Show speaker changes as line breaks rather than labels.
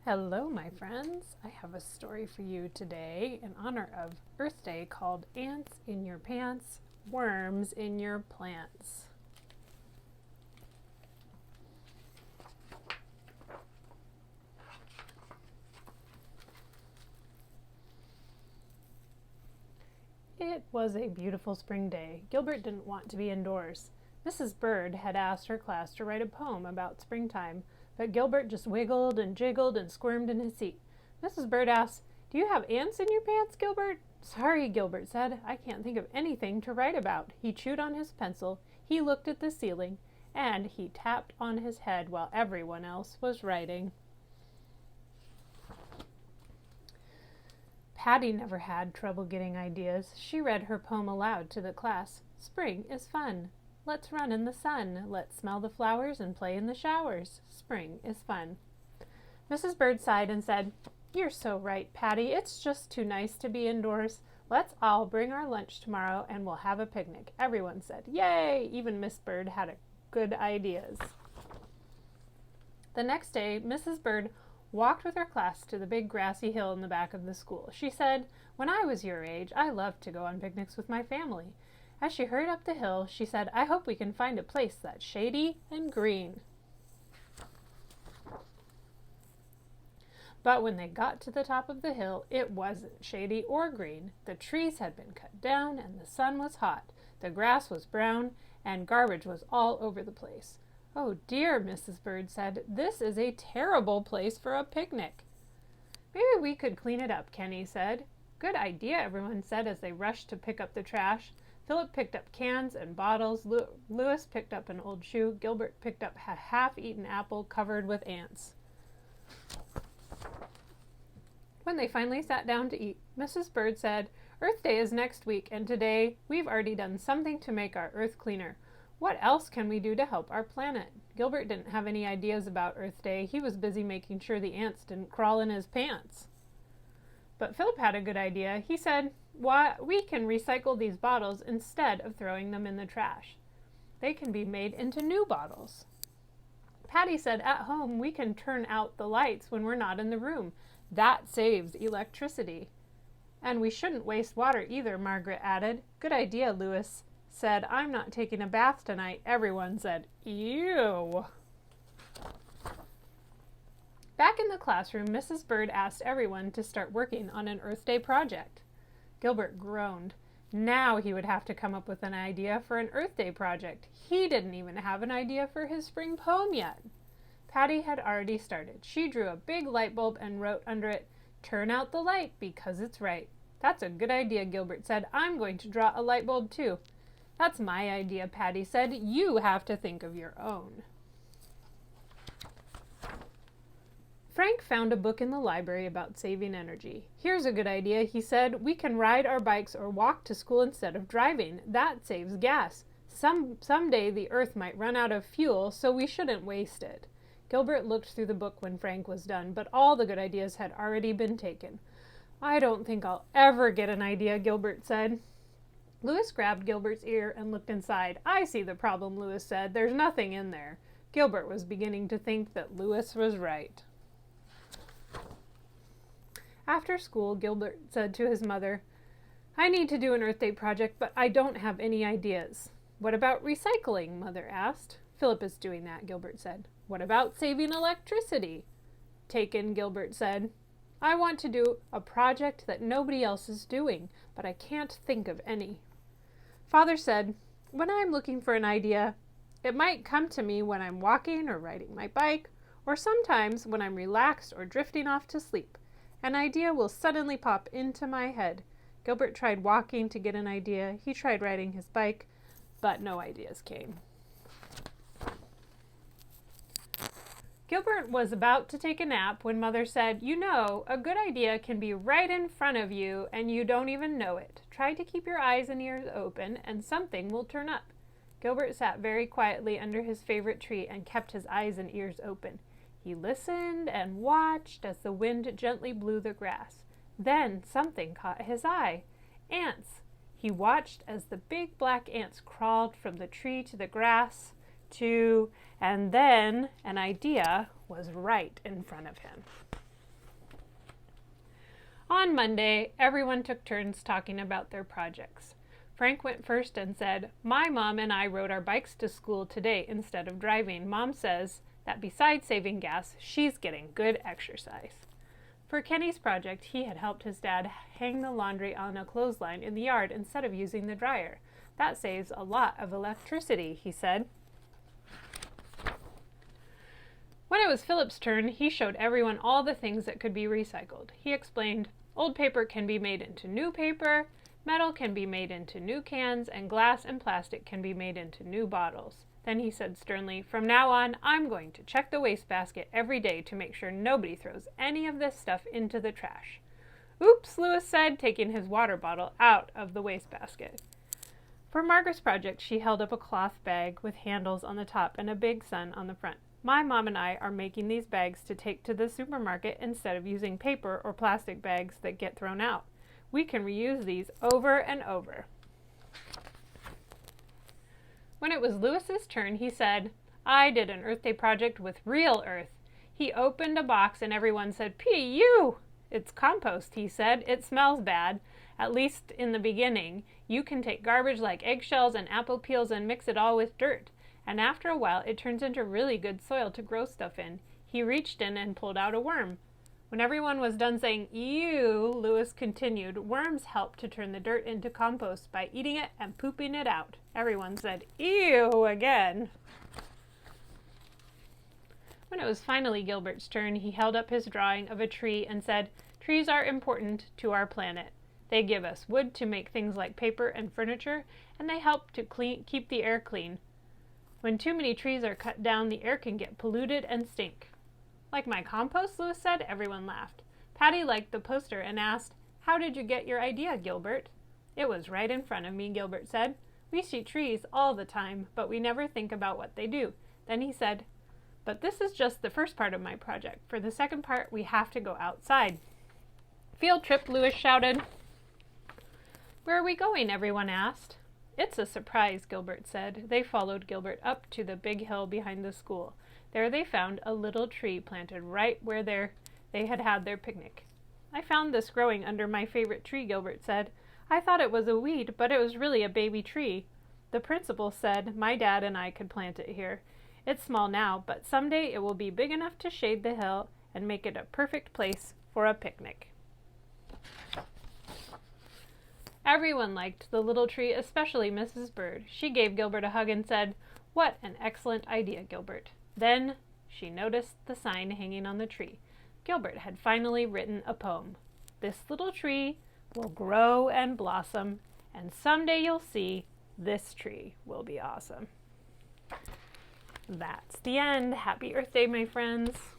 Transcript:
Hello, my friends. I have a story for you today in honor of Earth Day called Ants in Your Pants, Worms in Your Plants. It was a beautiful spring day. Gilbert didn't want to be indoors. Mrs. Bird had asked her class to write a poem about springtime, but Gilbert just wiggled and jiggled and squirmed in his seat. Mrs. Bird asked, "Do you have ants in your pants, Gilbert?" "Sorry," Gilbert said. "I can't think of anything to write about." He chewed on his pencil, he looked at the ceiling, and he tapped on his head while everyone else was writing. Patty never had trouble getting ideas. She read her poem aloud to the class. "Spring is fun. Let's run in the sun. Let's smell the flowers and play in the showers. Spring is fun." Mrs. Bird sighed and said, "You're so right, Patty. It's just too nice to be indoors. Let's all bring our lunch tomorrow and we'll have a picnic." Everyone said, "Yay!" Even Miss Bird had good ideas. The next day, Mrs. Bird walked with her class to the big grassy hill in the back of the school. She said, "When I was your age, I loved to go on picnics with my family." As she hurried up the hill, she said, "I hope we can find a place that's shady and green." But when they got to the top of the hill, it wasn't shady or green. The trees had been cut down and the sun was hot. The grass was brown and garbage was all over the place. "Oh dear," Mrs. Bird said, "this is a terrible place for a picnic." "Maybe we could clean it up," Kenny said. "Good idea," everyone said as they rushed to pick up the trash. Philip picked up cans and bottles. Louis picked up an old shoe. Gilbert picked up a half-eaten apple covered with ants. When they finally sat down to eat, Mrs. Bird said, "Earth Day is next week, and today we've already done something to make our Earth cleaner. What else can we do to help our planet?" Gilbert didn't have any ideas about Earth Day. He was busy making sure the ants didn't crawl in his pants. But Philip had a good idea. He said, "Why, we can recycle these bottles instead of throwing them in the trash. They can be made into new bottles." Patty said, "At home we can turn out the lights when we're not in the room. That saves electricity." "And we shouldn't waste water either," Margaret added. "Good idea," Louis said. "I'm not taking a bath tonight." Everyone said, "Ew." Back in the classroom, Mrs. Bird asked everyone to start working on an Earth Day project. Gilbert groaned. Now he would have to come up with an idea for an Earth Day project. He didn't even have an idea for his spring poem yet. Patty had already started. She drew a big light bulb and wrote under it, "Turn out the light because it's right." "That's a good idea," Gilbert said. "I'm going to draw a light bulb too." "That's my idea," Patty said. "You have to think of your own." Frank found a book in the library about saving energy. "Here's a good idea," he said. "We can ride our bikes or walk to school instead of driving. That saves gas. Someday the earth might run out of fuel, so we shouldn't waste it." Gilbert looked through the book when Frank was done, but all the good ideas had already been taken. "I don't think I'll ever get an idea," Gilbert said. Louis grabbed Gilbert's ear and looked inside. "I see the problem," Louis said. "There's nothing in there." Gilbert was beginning to think that Louis was right. After school, Gilbert said to his mother, "I need to do an Earth Day project, but I don't have any ideas." "What about recycling?" Mother asked. "Philip is doing that," Gilbert said. "What about saving electricity?" "Taken," Gilbert said. "I want to do a project that nobody else is doing, but I can't think of any." Father said, "When I'm looking for an idea, it might come to me when I'm walking or riding my bike, or sometimes when I'm relaxed or drifting off to sleep. An idea will suddenly pop into my head." Gilbert tried walking to get an idea. He tried riding his bike, but no ideas came. Gilbert was about to take a nap when Mother said, "You know, a good idea can be right in front of you and you don't even know it. Try to keep your eyes and ears open and something will turn up." Gilbert sat very quietly under his favorite tree and kept his eyes and ears open. He listened and watched as the wind gently blew the grass. Then something caught his eye. Ants. He watched as the big black ants crawled from the tree to the grass, and then an idea was right in front of him. On Monday, everyone took turns talking about their projects. Frank went first and said, "My mom and I rode our bikes to school today instead of driving. Mom says that besides saving gas, she's getting good exercise." For Kenny's project, he had helped his dad hang the laundry on a clothesline in the yard instead of using the dryer. "That saves a lot of electricity," he said. When it was Philip's turn, he showed everyone all the things that could be recycled. He explained, "Old paper can be made into new paper, metal can be made into new cans, and glass and plastic can be made into new bottles." Then he said sternly, "From now on, I'm going to check the wastebasket every day to make sure nobody throws any of this stuff into the trash." "Oops," Louis said, taking his water bottle out of the wastebasket. For Margaret's project, she held up a cloth bag with handles on the top and a big sun on the front. "My mom and I are making these bags to take to the supermarket instead of using paper or plastic bags that get thrown out. We can reuse these over and over." When it was Louis's turn, he said, "I did an Earth Day project with real earth." He opened a box and everyone said, "P.U. "It's compost," he said. "It smells bad, at least in the beginning. You can take garbage like eggshells and apple peels and mix it all with dirt. And after a while, it turns into really good soil to grow stuff in." He reached in and pulled out a worm. When everyone was done saying, "Ew," Louis continued, "Worms help to turn the dirt into compost by eating it and pooping it out." Everyone said, "Ew," again. When it was finally Gilbert's turn, he held up his drawing of a tree and said, "Trees are important to our planet. They give us wood to make things like paper and furniture, and they help to keep the air clean. When too many trees are cut down, the air can get polluted and stink." "Like my compost?" Louis said. Everyone laughed. Patty liked the poster and asked, "How did you get your idea, Gilbert?" "It was right in front of me," Gilbert said. "We see trees all the time, but we never think about what they do." Then he said, "But this is just the first part of my project. For the second part, we have to go outside." "Field trip," Louis shouted. "Where are we going?" everyone asked. "It's a surprise," Gilbert said. They followed Gilbert up to the big hill behind the school. There they found a little tree planted right where they had had their picnic. "I found this growing under my favorite tree," Gilbert said. "I thought it was a weed, but it was really a baby tree. The principal said my dad and I could plant it here. It's small now, but someday it will be big enough to shade the hill and make it a perfect place for a picnic." Everyone liked the little tree, especially Mrs. Bird. She gave Gilbert a hug and said, "What an excellent idea, Gilbert." Then she noticed the sign hanging on the tree. Gilbert had finally written a poem. "This little tree will grow and blossom, and someday you'll see this tree will be awesome." That's the end. Happy Earth Day, my friends.